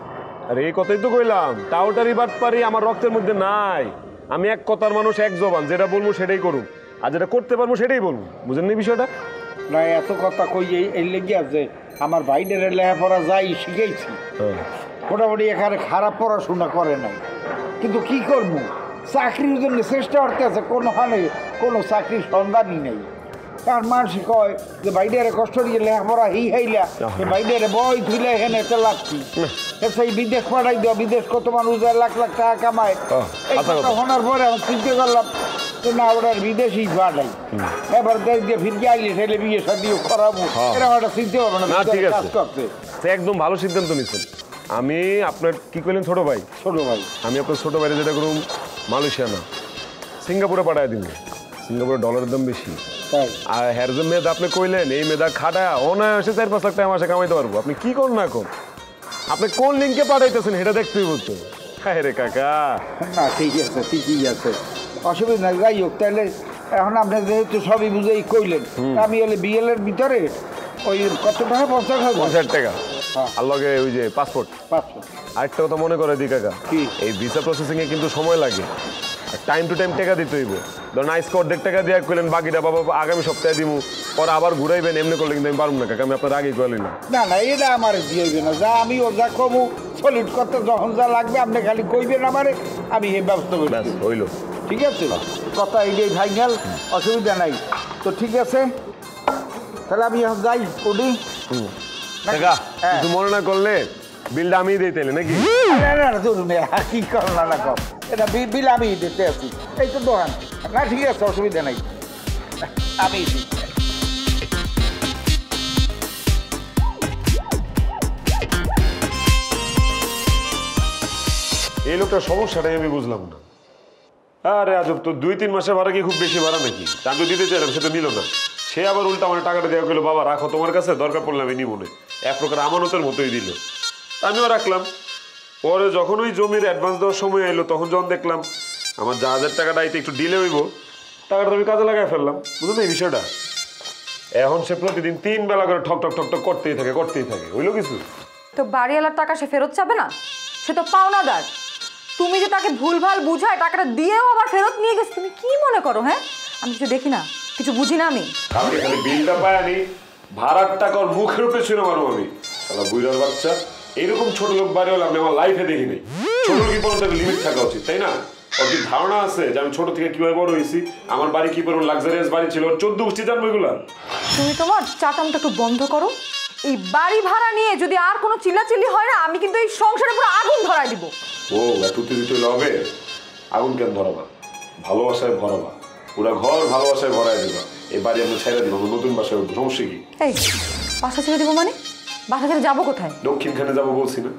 আরে এই কথাই তো কইলাম টাউটারি বাটপারি আমার রক্তের মধ্যে নাই আমি এক কথার মানুষ এক জবান যেটা বলবো সেটাই করুন আর যেটা করতে পারবো সেটাই বলবো বুঝেন নি বিষয়টা না এত কথা কই এই লেগে আছে আমার বাইরের লেখাপড়া যাই শিখেছি মোটামুটি এখানে খারাপ পড়াশোনা করে নাই কিন্তু কি করবো চাকরির জন্য চেষ্টা করতে আছে কোনোখানে কোনো চাকরির সন্ধানই নেই আর মানুষ কয় যে বাইরে কষ্ট দিয়ে লেখাপড়া হাইলা বাইরে বই ধুইলে এখানে একটা লাগছি সেই বিদেশ পাঠাই দেওয়া বিদেশ কত মানুষ যায় লাখ লাখ টাকা কামায় এই কথা শোনার পরে আমি চিন্তা করলাম যে না ওটার বিদেশি পাঠাই এবার দেশ দিয়ে ফিরকে আইলে ছেলে বিয়ে শাদিও করাবো এরকম একটা চিন্তা হবে না কাজ করছে একদম ভালো সিদ্ধান্ত নিচ্ছেন আমি আপনার কি করলেন ছোট ভাই আমি আপনার ছোট ভাইরে যেটা করুন মালয়েশিয়া না সিঙ্গাপুরে পাঠায় দিন সিঙ্গাপুরে ডলারের দাম বেশি আর হ্যার যে মেয়েদা আপনি কইলেন এই মেয়েদা খাটায় অনায়াসে 4-5 লাখ টাকা মাসে কামাইতে পারবো আপনি কি করুন না এখন আপনি কোন লিঙ্কে পাঠাইতেছেন এটা দেখতেই বলতো হ্যাঁ রে কাকা না ঠিক আছে ঠিকই আছে অসুবিধা নাই যাই হোক তাহলে এখন আপনি যেহেতু সবই বুঝেই কইলেন আমি হলে বিএলের ভিতরে ওই কত টাকা 50,000 টাকা আর লগে ওই যে পাসপোর্ট আরেকটা কথা মনে করে দি কাকা কি এই ভিসা প্রসেসিংয়ে কিন্তু সময় লাগে টাইম টু টাইম টাকা দিতে হইব ধরুন আইসকে অর্ধেক টাকা দিয়ে করলেন বাকিটা বাবা আগামী সপ্তাহে দিব পরে আবার ঘুরাইবেন এমনি করলে কিন্তু আমি পারবো না কাকা আমি আপনার আগেই করলেন না না এটা আমার দিয়েবে না যা আমি ও যা কমু সলিড করতে যখন যা লাগবে আপনি খালি কইবেন আমারে আমি এই ব্যবস্থা করি হইল ঠিক আছে কথা এইটাই ফাইনাল অসুবিধা নাই তো ঠিক আছে তাহলে আমি এখন যাই উঠি কাকা কিছু মনে না করলে বিলটা আমি দিই তাইলে নাকি না না ধরুন কি করো না কম এটা বিল আমি দিতে আছি এই তো দোকান না ঠিক আছে অসুবিধা নাই আমি এই লোকটার সমস্যাটাই আমি বুঝলাম না আরে আজব তো 2-3 মাসের ভাড়া কি খুব বেশি ভাড়া নাকি তা তো দিতে চাইলাম সেটা নিল না সে আবার উল্টা আমার টাকাটা দেওয়া গেলো বাবা রাখো তোমার কাছে দরকার পড়লে আমি নিব না এক প্রকার আমানতের মতোই দিল আমিও রাখলাম পরে যখন ওই জমির অ্যাডভান্স দেওয়ার সময় এলো তখন যখন দেখলাম আমার জাহাজের টাকাটা আইতে একটু ডিলে হইব টাকাটা আমি কাজে লাগাই ফেললাম বুঝলেন এই বিষয়টা এখন সে প্রতিদিন 3 বেলা করে ঠক ঠক ঠক ঠক করতেই থাকে হইলো কিছু তো বাড়িওয়ালার টাকা সে ফেরত চাবে না সে তো পাওনাদার তুমি যে তাকে ভুলভাল বুঝায় টাকাটা দিয়েও আবার ফেরত নিয়ে গেছে তুমি কি মনে করো হ্যাঁ আমি কিছু দেখি না কিছু বুঝি না আমি কালকে খালি বিলটা পাইনি ভাড়ার টাকার মুখের উপরে ছিল মারো আমি শালা বুইড়ার বাচ্চা এরকম ছোট লোক বাড়ি হলে আমি আমার লাইফে দেখিনি ছোট লোকই পর্যন্ত লিমিট থাকা উচিত তাই না ওর কি ধারণা আছে যে আমি ছোট থেকে কিভাবে বড় হয়েছি? আমার বাড়ি কি পরিমাণ লাক্সারিয়াস বাড়ি ছিল, 14 গোষ্ঠী জানবো এগুলা। তুমি তোমার চাটামটা একটু বন্ধ করো। এই বাড়ি ভাড়া নিয়ে যদি আর কোনো চিল্লাচিল্লি হয় না, আমি কিন্তু এই সংসারে পুরো আগুন ধরাই দিব। ও এত উত্তেজিত হইলে হবে? আগুন কেন ধরাবা? ভালোবাসায় ভরাবা, পুরা ঘর ভালোবাসায় ভরায় দিবা। এই বাড়ি আমরা ছেড়ে দিব, নতুন বাসায় উঠবো, সমস্যা কি? এই বাসা ছেড়ে দিব মানে? বাসা ছেড়ে যাবো কোথায়? দক্ষিণখানে যাবো বলছি না?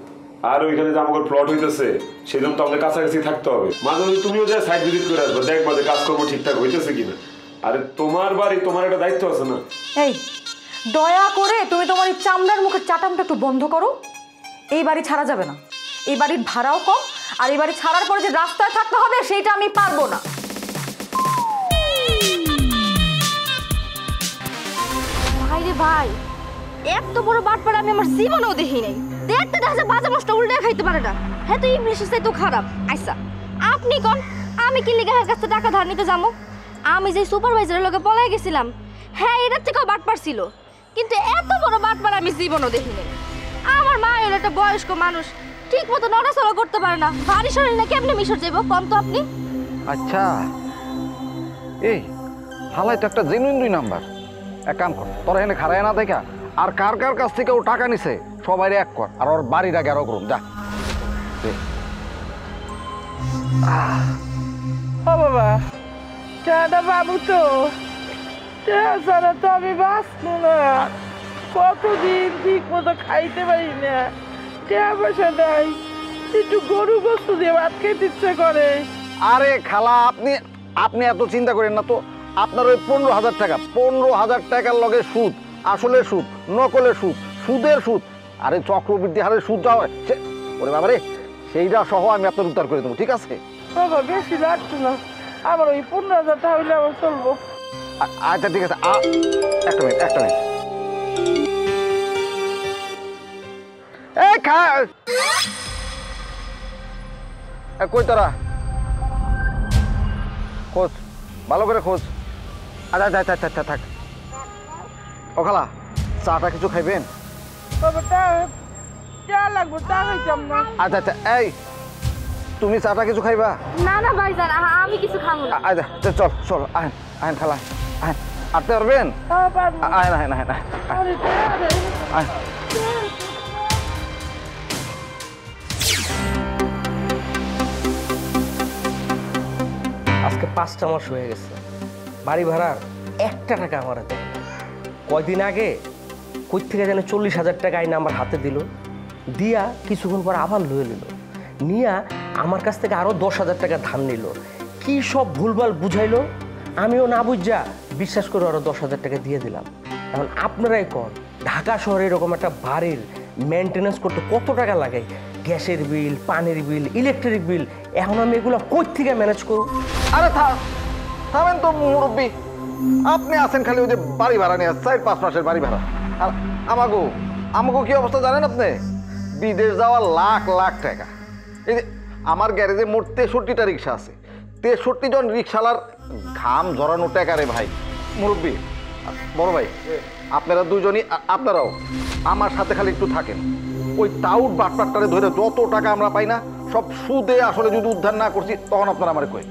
আর ওইখানে যে আমাদের প্লট হইতেছে, সেই জন্য তো আমাদের কাছাকাছি থাকতে হবে। মাঝে মাঝে তুমিও যা সাইড ভিজিট করে আসবে, দেখবা যে কাজকর্ম ঠিকঠাক হইতেছে কিনা। আরে তোমার বাড়ি, তোমার একটা দায়িত্ব আছে না? এই দয়া করে তুমি তোমার এই চামড়ার মুখের চাটামটা একটু বন্ধ করো। এই বাড়ি ছাড়া যাবে না, এই বাড়ির ভাড়াও কম, আর এই বাড়ি ছাড়ার পরে যে রাস্তায় থাকতে হবে সেইটা আমি পারবো না। ভাই রে ভাই, এত বড় বাটপাড়া আমি আমার জীবনেও দেখি নাই। দেখতে দেখা যায় বাজা নষ্ট উল্টে খাইতে পারে না। হ্যাঁ তো ইংলিশের চাই তো খারাপ। আচ্ছা আপনি কোন আমি কি লিগে কাছ থেকে টাকা ধার নিতে যাবো? আমি যে সুপারভাইজারের লগে পলাই গেছিলাম, হ্যাঁ এটার থেকেও বাটপার ছিল, কিন্তু এত বড় বাটপাড়া আমি জীবনেও দেখি নাই। আমার মা হলো একটা বয়স্ক মানুষ, ঠিক মতো নড়াচড়া করতে পারে না, বাড়ি সরে না কেমনে মিশর যাবো কম তো আপনি? আচ্ছা এই হালাই তো একটা জেনুইন 2 নাম্বার। এক কাম কর, তোরা এনে খারায় না দেখা আর কার কার কাছ থেকে ও টাকা নিছে সবাই এক কর, আর ওর বাড়ির আগে আরো করুন। যা ও বাবা, টাটা বাবু তো ছাড়া তো আমি বাঁচবো না। কতদিন ঠিক মতো খাইতে পারি না, পয়সা নাই, একটু গরু গোস্ত দিয়ে ভাত খেতে ইচ্ছে করে। আরে খালা, আপনি আপনি এত চিন্তা করেন না তো। আপনার ওই 15,000 টাকা, 15,000 টাকার লগে সুদ, আসলে সুদ, নকলের সুদ, সুদের সুদ, আরে চক্রবৃদ্ধি হারে সুদ যাওয়া ওরে বাবারে, সেইটা সহ আমি আপনার উদ্ধার করে দেবো, ঠিক আছে? বাবা বেশি লাগতো না, আমার ওই 15,000 টাকা হইলে আমার চলবো। আচ্ছা ঠিক আছে, একটা মিনিট একটা মিনিট। এই খা কই তোরা, খোঁজ ভালো করে খোঁজ। আচ্ছা আচ্ছা আচ্ছা আচ্ছা থাক। ও খালা, চাটা কিছু খাইবেন? বাবা চা লাগবো, চা খাইতাম না। আচ্ছা আচ্ছা, এই তুমি চাটা কিছু খাইবা? না না ভাইজান, আমি কিছু খাবো না। আচ্ছা চল চল, আহেন আহেন খালা, আহেন আটতে পারবেন? আহেন আহেন আহেন আহেন। আজকে 5টা মাস হয়ে গেছে, বাড়ি ভাড়ার 1 টাকা আমার দেয়। কয়দিন আগে কই থেকে জানে 40,000 টাকা আইনা আমার হাতে দিল, দিয়া কিছুক্ষণ পর আবার লয়ে নিল, নিয়া আমার কাছ থেকে আরও 10,000 টাকা ধার নিল। কি সব ভুলভাল বুঝাইলো, আমিও না বুঝা বিশ্বাস করে আরও 10,000 টাকা দিয়ে দিলাম। এখন আপনারাই কন, ঢাকা শহরে এরকম একটা বাড়ির মেনটেন্যান্স করতে কত টাকা লাগে? গ্যাসের বিল, পানির বিল, ইলেকট্রিক বিল, এখন আমি এগুলো কই থেকে ম্যানেজ করব? আরে থামেন তো মুরব্বী, আপনি আছেন খালি ওই যে বাড়ি ভাড়া নিয়ে 4-5 মাসের বাড়ি ভাড়া। আর আমাগো কি অবস্থা জানেন আপনি? বিদেশ যাওয়া লাখ লাখ টাকা। এই যে আমার গ্যারেজে মোট 63টা রিক্সা আছে, 63 জন রিক্সাওয়ালার ঘাম ঝরানো টাকা রে ভাই। মুরব্বী, বড় ভাই, আপনারা দুজনই, আপনারাও আমার সাথে খালি একটু থাকেন। ওই টাউট বাটপাটটারে ধরে যত টাকা আমরা পাই না, সব সুদে আসলে যদি উদ্ধার না করছি তখন আপনারা আমার কই।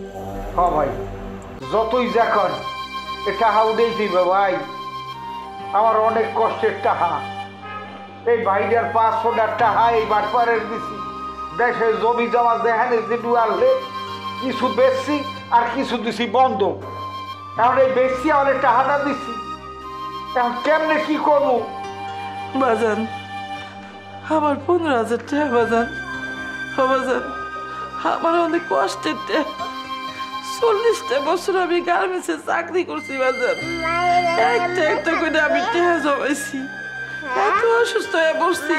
হ্যাঁ ভাই, যতই যা কর এ টাকা উঠেই দিবে ভাই। আমার অনেক কষ্টের টাকা, এই ভাইটার 500 টাকা এই বাটপাড়ের দিছি। দেশে জমি জমা যেখানে যেটু আনলে কিছু বেচছি আর কিছু দিছি বন্ধ। এখন এই বেচছি আমার টাকাটা দিছি, এখন কেমনে কি করবো? বাজান আমার 15,000 টাকা বাজান, বাজান আমার অনেক কষ্টের টাকা। 40টা বছর আমি গার্মেন্টসে চাকরি করছি বাজান, একটা একটা করে আমি টাকা জমাইছি। এত অসুস্থ হয়ে বসছি,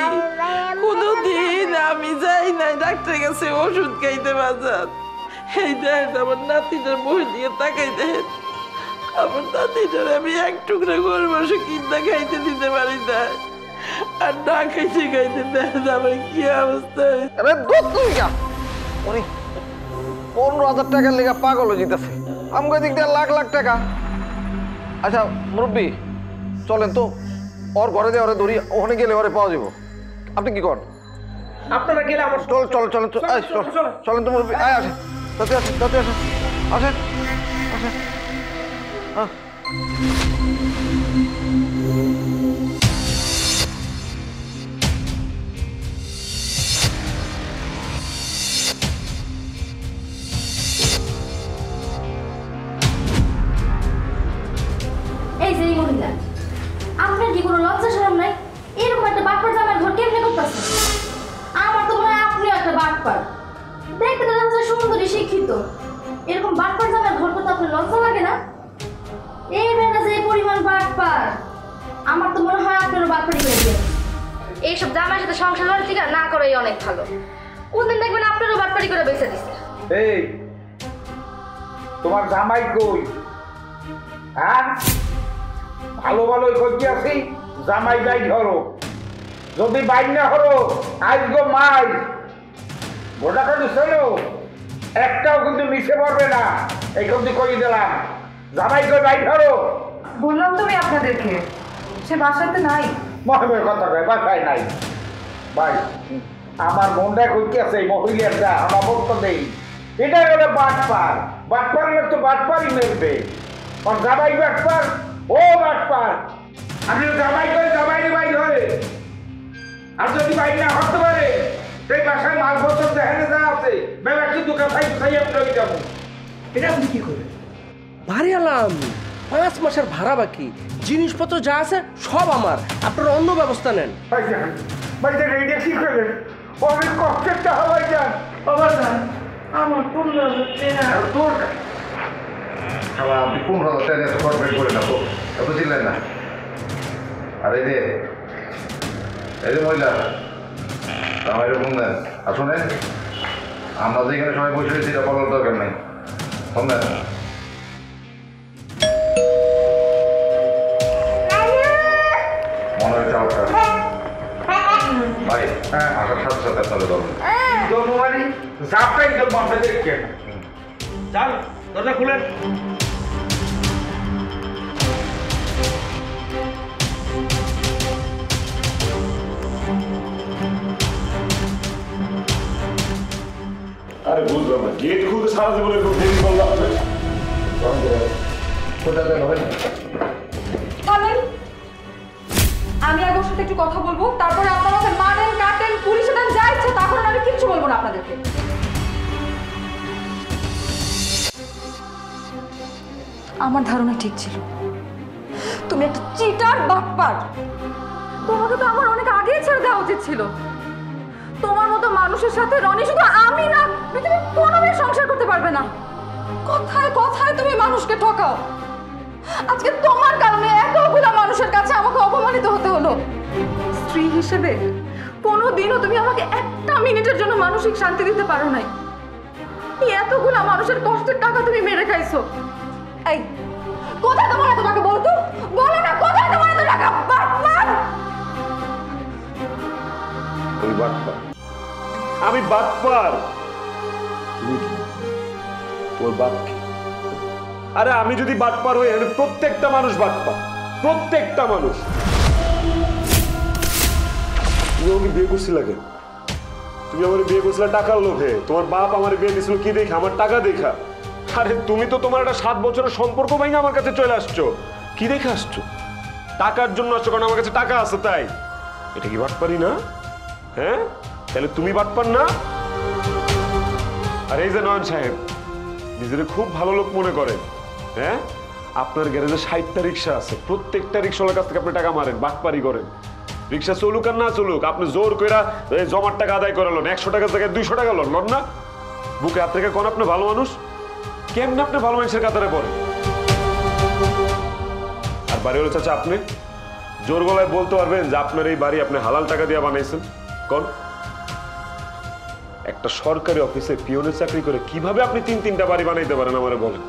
কোনোদিন আমি যাই নাই ডাক্তারের কাছে ওষুধ খাইতে বাজান। এই দেখেন আমার নাতিটার বই দিয়ে তাকাই দেখেন, আমার নাতিটার আমি এক টুকরা গরু মাংস কিনতে খাইতে দিতে পারি না, আর না খাইতে খাইতে দেখেন আমার কি অবস্থা। আরে দুধ তুমি কা উনি 15,000 টাকার লেগে পাগল হয়ে যেতেছে, আমাকে দিক দিয়ে লাখ লাখ টাকা। আচ্ছা মুরব্বী, চলেন তো ওর ঘরে দিয়ে ওরে ধরি, ওখানে গেলে ওরে পাওয়া যাবো। আপনি কি করেন? আপনারা গেলে আমার চলেন তো মুরব্বী, আসেন তাতে আসেন আসেন আসেন আসেন। এই যে এই মহিলা, আপনার কি কোনো লজ্জা শরম নাই? এরকম একটা বাটপার জামার ঘর কেমনে করতেছে? আমার তো মনে হয় আপনিও একটা বাটপার। দেখতে তো লজ্জা সুন্দরী শিক্ষিত, এরকম বাটপার জামার ঘর করতে আপনার লজ্জা লাগে না? এই মেয়েটা যে পরিমাণ বাটপার, আমার তো মনে হয় আপনারও বাটপারি করে দিয়ে এইসব জামার সাথে সংসার করার থেকে না করাই অনেক ভালো। কোনদিন দেখবেন আপনারও বাটপারি করে বেঁচে দিচ্ছে। এই তোমার জামাই কই? হ্যাঁ, ভালো ভালোই করতে আছি, জামাই বাই ধরো। যদি বাই না হলো আজ গো মাই গোটা করে চলো, একটাও কিন্তু মিশে পড়বে না, এই কিন্তু করে দিলাম। জামাই কই বাই ধরো। বললাম তুমি আপনাদেরকে, সে বাসাতে নাই। মহিমের কথা কয় বাসায় নাই। ভাই আমার মনটা করতে আছে এই মহিলাটা আমার বক্তব্য নেই। এটাই হলো বাটপার। বাটপার তো বাটপারই মেরবে। আর জামাই বাটপার, ও বাটপার। আমি জামাই করে জামাই বাই ধরে, আর যদি বাই না হতে পারে সেই বাসায় মালপত্র দেখানে যা আছে বেলা কিন্তু কাছাই খাই আপনাকে যাবো। এটা আপনি কি করে? ভারী আলাম 5 মাসের ভাড়া বাকি, জিনিসপত্র যা আছে সব আমার, আপনারা অন্য ব্যবস্থা নেন। ভাইজান এইটা কি করেন? অনেক কষ্টের টাকা ভাইজান। আমার 15,000 টাকা। তোর আপনি 15,000 টাকা এত কর্পোরেট করে না তো, এত চিনলেন না। আর এই যে মহিলা আমার এরকম দেন আর শোনেন, আমরা যেখানে সবাই বসে রয়েছি এটা বলার দরকার নেই। শোনেন মনে হচ্ছে আপনার ভাই আসার সাথে সাথে আপনাদের দরকার জন্মানি জাপটাই তো মাথা দেখছেন। যান, দরজা খুলেন। আরে বুঝলাম না, গেট খুলতে সারা জীবনে খুব দেরি করলাম। কোথায় গেল ভাই? আমি আগে ওর সাথে একটু কথা বলবো, তারপরে আপনারা আমাকে মারেন, কাটেন, পুলিশে দেন, যা ইচ্ছে তা করেন, আমি কিচ্ছু বলবো না আপনাদেরকে। আমার ধারণা ঠিক ছিল, তুমি একটা চিটার বাটপার। তোমাকে তো আমার অনেক আগেই ছেড়ে দেওয়া উচিত ছিল। তোমার মতো মানুষের সাথে রনি শুধু আমি না, পৃথিবী কোনো মেয়ে সংসার করতে পারবে না। কথায় কথায় তুমি মানুষকে ঠকাও। আজকে তোমার কারণে এতগুলো মানুষের কাছে আমাকে অপমানিত হতে হলো। স্ত্রী হিসেবে কোনোদিনও তুমি আমাকে একটা মিনিটের জন্য মানসিক শান্তি দিতে পারো নাই। এতগুলো মানুষের কষ্টের টাকা তুমি মেরে খাইছো। এই কোথায় তোমার এত টাকা? বলো তো, বলো না, কোথায় তোমার এত টাকা? বাটপার! আমি বাটপার? আমি বাটপার? তুমি কি? তোর বাপ কি? আরে আমি যদি বাটপার হই, আমি প্রত্যেকটা মানুষ বাটপার, প্রত্যেকটা মানুষ। তুমি আমাকে বিয়ে করছিল কেন? তুমি আমার বিয়ে করছিলে টাকার লোভে। তোমার বাপ আমার বিয়ে দিয়েছিল কি দেখা? আমার টাকা দেখা। আরে তুমি তো তোমার একটা 7 বছরের সম্পর্ক ভেঙে আমার কাছে চলে আসছো। কি দেখে আসছো? টাকার জন্য আসছো, কারণ আমার কাছে টাকা আছে তাই। এটা কি বাটপারি না? হ্যাঁ, তাহলে তুমি বাটপার না? আর এই যে নয়ন সাহেব নিজের খুব ভালো লোক মনে করেন, হ্যাঁ? আপনার গ্যারেজে 60টা রিক্সা আছে, প্রত্যেকটা রিক্সাওয়ালার কাছ থেকে আপনি টাকা মারেন, বাটপারি করেন। রিক্সা চলুক আর না চলুক, আপনি জোর করে জমার টাকা আদায় করালেন, 100 টাকার জায়গায় 200 টাকা লন না? বুকে হাত থেকে কোন আপনি ভালো মানুষ? কেমন আপনি ভালো মানুষের কাতারে পড়েন? আর বাড়ি হলো চাচা, আপনি জোর গলায় বলতে পারবেন যে আপনার এই বাড়ি আপনি হালাল টাকা দিয়ে বানাইছেন? কোন একটা সরকারি অফিসে পিওনের চাকরি করে কিভাবে আপনি 3-3টা বাড়ি বানাইতে পারেন আমারে বলেন?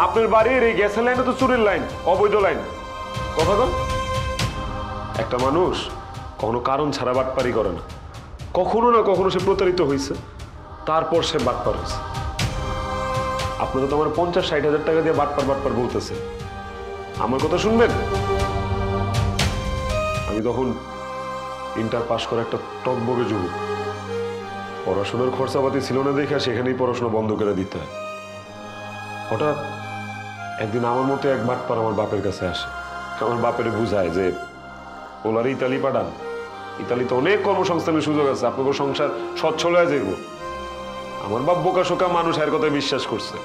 আপনার বাড়ির এই গ্যাসের লাইনে তো চুরির লাইন, অবৈধ লাইন। কথা বল, একটা মানুষ কখনো কারণ ছাড়া বাটপারি করে না, কখনো না কখনো সে প্রতারিত হয়েছে, তারপর সে বাটপার হয়েছে। আপনারা তো আমার 50-60 হাজার টাকা দিয়ে বাটপার বাটপার বলতেছে। আমার কথা শুনবেন? আমি তখন ইন্টার পাস করা একটা টকবগে যুবক, পড়াশোনার খরচাপাতি ছিল না দেখে সেখানেই পড়াশোনা বন্ধ করে দিতে হয়। হঠাৎ একদিন আমার মতো এক বাটপার আমার বাপের কাছে আসে। আমার বাপের বুঝায় যে ওনার ইতালি পাঠান, ইতালিতে অনেক কর্মসংস্থানের সুযোগ আছে, আপনাকে সংসার সচ্ছল হয়ে যাইব। আমার বাপ বোকা শোকা মানুষ এর কথায় বিশ্বাস করছে,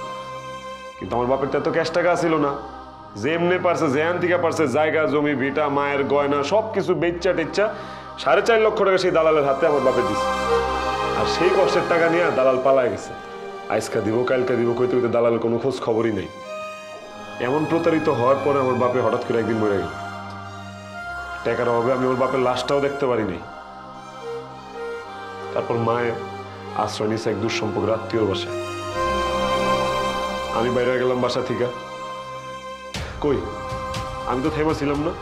কিন্তু আমার বাপের তো এত ক্যাশ টাকা ছিল না। যে এমনি পারছে, যে আন্তিকা পারছে, জায়গা জমি ভিটা মায়ের গয়না সব কিছু বেচ্চা টেচ্চা 4.5 লক্ষ টাকা সেই দালালের হাতে আমার বাপের দিচ্ছে। আর সেই কষ্টের টাকা নিয়ে দালাল পালায় গেছে। আজকা দিব কালকে দিব কইতে কইতে দালালের কোনো খোঁজ খবরই নেই। এমন প্রতারিত হওয়ার পরে আমার বাপে হঠাৎ করে একদিন মরে গেল। টাকার অভাবে আমি আমার বাপের লাশটাও দেখতে পারিনি। তারপর মায়ের আশ্রয় নিয়েছে এক দুঃসম্পর্কের আত্মীয়র বাসায়। আমি বাইরে গেলাম বাসা থেকে। কই, আমি তো থেমে ছিলাম না,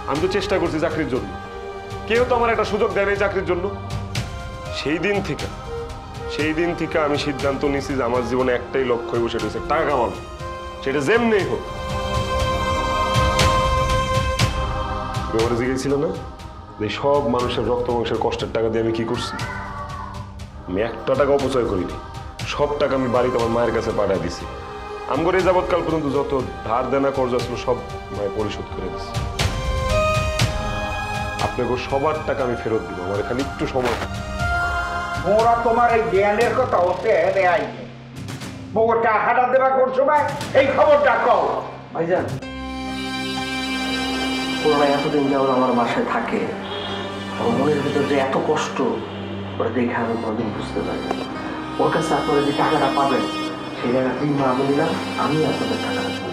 আমি তো চেষ্টা করছি চাকরির জন্য। কেউ তো আমার একটা সুযোগ দেয় নাই চাকরির জন্য। সেই দিন থেকে আমি সিদ্ধান্ত নিয়েছি যে আমার জীবনে একটাই লক্ষ্য হইব, সেটা হচ্ছে টাকা কামানো, সেটা যেমনি হোক। ব্যাপারে জিজ্ঞেছিল না যে সব মানুষের রক্ত মাংসের কষ্টের টাকা দিয়ে আমি কি করছি? আমি একটা টাকা অপচয় করিনি। সব টাকা আমি বাড়িতে আমার মায়ের কাছে পাঠিয়ে দিছি। আমগর এই যাবৎকাল পর্যন্ত যত ধার দেনা কর্জ ছিল সব মায়ের পরিশোধ করে দিছি। আপনাকে সবার টাকা আমি ফেরত দিব, আমার এখানে একটু সময়। মোরা তোমার এই জ্ঞানের কথা হতে হেরে আইনি। বউটা হাঁটা দেবা করছো ভাই, এই খবরটা কও। ভাইজান, ওরা এতদিন যাওয়ার আমার বাসায় থাকে, আমার মনের ভিতর যে এত কষ্ট ওরা দেখে আমি কোনোদিন বুঝতে পারি। ওর কাছে আপনারা যে টাকাটা পাবেন সেই জায়গা জিম্মা আমি নিলাম, আমি আপনাদের টাকাটা দেবো।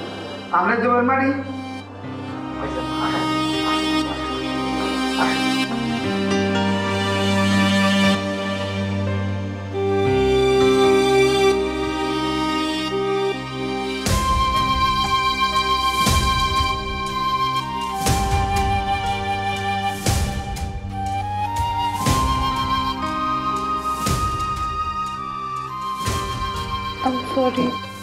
আমরা দেবেন মারি ভাইজান আসেন, আসেন। I'm sorry.